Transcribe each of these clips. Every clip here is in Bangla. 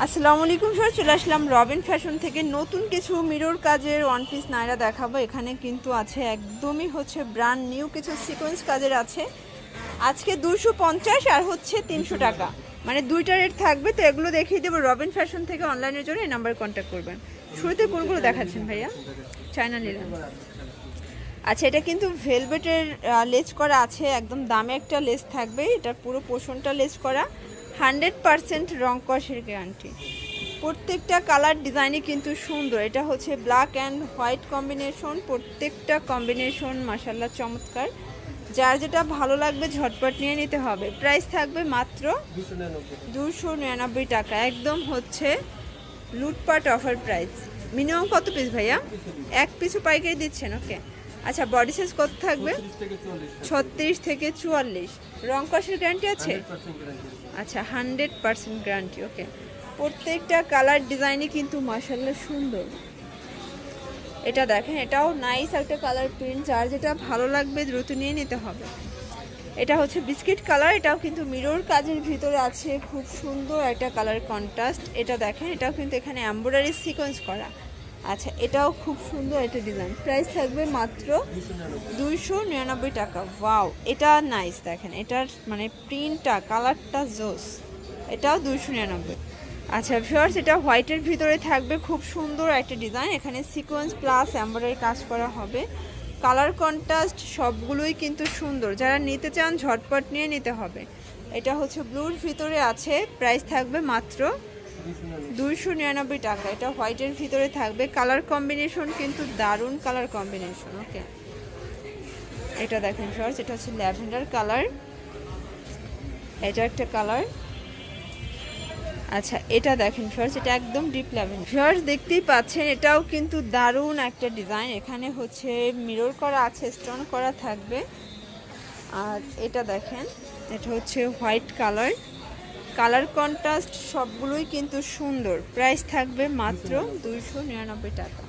আসসালামু আলাইকুম স্যার, চলে আসলাম রবিন ফ্যাশন থেকে নতুন কিছু মিরর কাজের ওয়ান পিস নাইরা দেখাবো। এখানে কিন্তু আছে একদমই হচ্ছে ব্র্যান্ড নিউ কিছু সিকোয়েন্স কাজের আছে। আজকে 250 আর হচ্ছে 300 টাকা, মানে দুইটা রেট থাকবে। তো এগুলো দেখিয়ে দেবো রবিন ফ্যাশন থেকে। অনলাইনের জন্য এই নাম্বারে কন্ট্যাক্ট করবেন। শুরুতে কোনগুলো দেখাচ্ছেন ভাইয়া? China linen. আচ্ছা, এটা কিন্তু ভেলভেটের লেস করা আছে, একদম দামে একটা লেস থাকবে। এটা পুরো পোর্শনটা লেস করা, 100% রং কষের গ্যারান্টি। প্রত্যেকটা কালার ডিজাইনই কিন্তু সুন্দর। এটা হচ্ছে ব্ল্যাক অ্যান্ড হোয়াইট কম্বিনেশন, প্রত্যেকটা কম্বিনেশন মাশাআল্লাহ চমৎকার। যার যেটা ভালো লাগবে ঝটপট নিয়ে নিতে হবে। প্রাইস থাকবে মাত্র 299 টাকা, একদম হচ্ছে লুটপাট অফার প্রাইস। মিনিমাম কত পিস ভাইয়া? এক পিসও পাইকারি দিচ্ছেন? ওকে। আচ্ছা, বডি সাইজ কত থাকবে? 36 থেকে 44। রং কষের গ্যারান্টি আছে? আচ্ছা, 100% গ্যারান্টি। ওকে। প্রত্যেকটা কালার ডিজাইনই কিন্তু মাশাআল্লাহ সুন্দর। এটা দেখেন, এটাও নাইস একটা কালার প্রিন্ট। যার যেটা ভালো লাগবে দ্রুত নিয়ে নিতে হবে। এটা হচ্ছে বিস্কিট কালার, এটাও কিন্তু মিরর কাজের ভিতরে আছে, খুব সুন্দর একটা কালার কন্ট্রাস্ট। এটা দেখেন, এটাও কিন্তু এখানে এমব্রয়ডারি সিকোয়েন্স করা। আচ্ছা, এটাও খুব সুন্দর একটা ডিজাইন। প্রাইস থাকবে মাত্র 299 টাকা। ওয়াও, এটা নাইস। দেখেন এটার মানে প্রিন্টটা, কালারটা জোস। এটাও 299। আচ্ছা ভিউয়ার্স, এটা হোয়াইটের ভিতরে থাকবে, খুব সুন্দর একটা ডিজাইন। এখানে সিকোয়েন্স প্লাস এমব্রয়ডারি কাজ করা হবে। কালার কন্ট্রাস্ট সবগুলোই কিন্তু সুন্দর। যারা নিতে চান ঝটপট নিয়ে নিতে হবে। এটা হচ্ছে ব্লুর ভিতরে আছে, প্রাইস থাকবে মাত্র 299 টাকা। এটা হোয়াইটের ভিতরে থাকবে। কালার কম্বিনেশন কিন্তু দারুণ কালার কম্বিনেশন। ওকে, এটা দেখেন ভিউয়ার্স, এটা হচ্ছে ল্যাভেন্ডার কালার। এটা একটা কালার। আচ্ছা, এটা দেখেন ভিউয়ার্স, এটা একদম ডিপ ল্যাভেন্ডার। ভিউয়ার্স দেখতেই পাচ্ছেন, এটাও কিন্তু দারুণ একটা ডিজাইন। এখানে হচ্ছে মিরর করা আছে, স্টোন করা থাকবে। আর এটা দেখেন, এটা হচ্ছে হোয়াইট কালার। কালার কন্ট্রাস্ট সবগুলোই কিন্তু সুন্দর। প্রাইস থাকবে মাত্র 299 টাকা।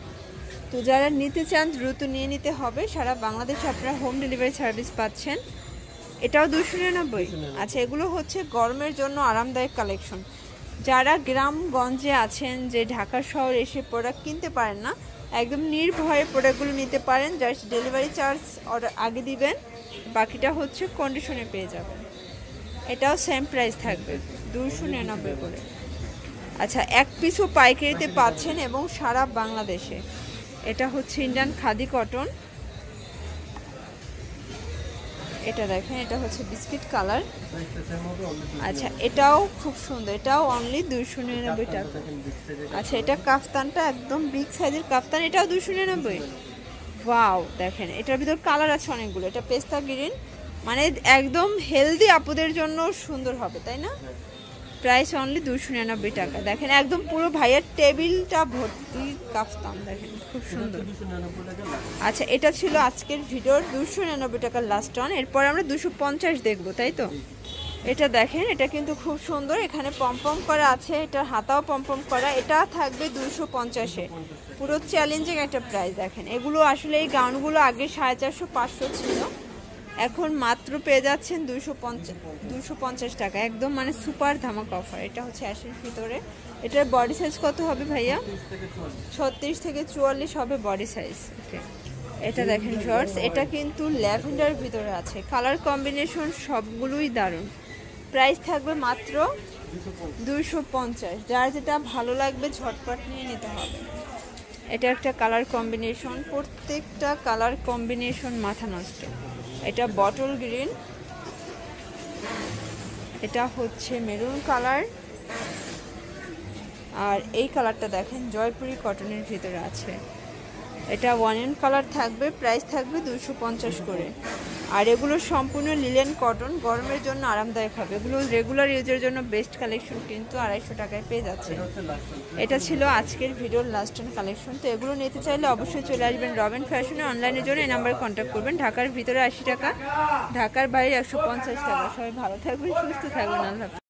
তো যারা নিতে চান দ্রুত নিয়ে নিতে হবে। সারা বাংলাদেশে আপনারা হোম ডেলিভারি সার্ভিস পাচ্ছেন। এটাও 299। আচ্ছা, এগুলো হচ্ছে গরমের জন্য আরামদায়ক কালেকশন। যারা গ্রামগঞ্জে আছেন, যে ঢাকা শহর এসে প্রোডাক্ট কিনতে পারেন না, একদম নির্ভয়ে প্রোডাক্টগুলো নিতে পারেন। জাস্ট ডেলিভারি চার্জ অর্ডার আগে দিবেন, বাকিটা হচ্ছে কন্ডিশনে পেয়ে যাবেন। এটাও সেম প্রাইস থাকবে 299 করে। আচ্ছা, এক পিসও পাইকারিতে পাচ্ছেন এবং সারা বাংলাদেশে। এটা হচ্ছে ইন্ডিয়ান খাদি কটন। এটা দেখেন, এটা হচ্ছে বিস্কিট কালার। আচ্ছা, এটাও খুব সুন্দর। এটাও অনলি 299 টাকা। আচ্ছা, এটা কাফতানটা একদম বিগ সাইজের কাফতান। এটাও 299। ওয়াও, দেখেন এটার ভিতর কালার আছে অনেকগুলো। এটা পেস্তা গ্রিন, মানে একদম হেলদি আপুদের জন্য সুন্দর হবে, তাই না? প্রাইস অনলি 299 টাকা। দেখেন একদম পুরো ভাইয়ের টেবিলটা ভর্তি কাফতান, দেখেন খুব সুন্দর। আচ্ছা, এটা ছিল আজকের ভিডিওর 299 টাকার লাস্ট অন। এরপর আমরা 250 দেখবো, তাই তো? এটা দেখেন, এটা কিন্তু খুব সুন্দর। এখানে পমপম করা আছে, এটার হাতাও পমপম করা। এটা থাকবে 250-এ। পুরো চ্যালেঞ্জিং একটা প্রাইস। দেখেন এগুলো আসলে, এই গাউনগুলো আগে 450-500 ছিল, এখন মাত্র পেয়ে যাচ্ছেন 250 টাকা। একদম মানে সুপার ধামাকা অফার। এটা হচ্ছে অ্যাশের ভিতরে। এটার বডি সাইজ কত হবে ভাইয়া? 36 থেকে 44 হবে বডি সাইজ। ওকে। এটা দেখেন ভিউয়ার্স, এটা কিন্তু ল্যাভেন্ডার ভিতরে আছে। কালার কম্বিনেশন সবগুলোই দারুণ। প্রাইস থাকবে মাত্র 250। যার যেটা ভালো লাগবে ঝটপট নিয়ে নিতে হবে। এটা একটা কালার কম্বিনেশন, প্রত্যেকটা কালার কম্বিনেশন মাথা নষ্ট। এটা বটল গ্রিন, এটা হচ্ছে মেরুন কালার, আর এই কালারটা দেখেন জয়পুরি কটনের ভিতরে আছে। এটা ওয়ান কালার থাকবে। প্রাইস থাকবে 250 করে। আর এগুলো সম্পূর্ণ লিলেন কটন, গরমের জন্য আরামদায়ক হবে। এগুলো রেগুলার ইউজের জন্য বেস্ট কালেকশন, কিন্তু 250 টাকায় পেয়ে যাচ্ছে। এটা ছিল আজকের ভিডিওর লাস্ট অন কালেকশন। তো এগুলো নিতে চাইলে অবশ্যই চলে আসবেন রবিন ফ্যাশনে। অনলাইনের জন্য এই নাম্বারে কন্ট্যাক্ট করবেন। ঢাকার ভিতরে 80 টাকা, ঢাকার বাইরে 150 টাকা। সবাই ভালো থাকবেন, সুস্থ থাকবেন। আল্লাহ।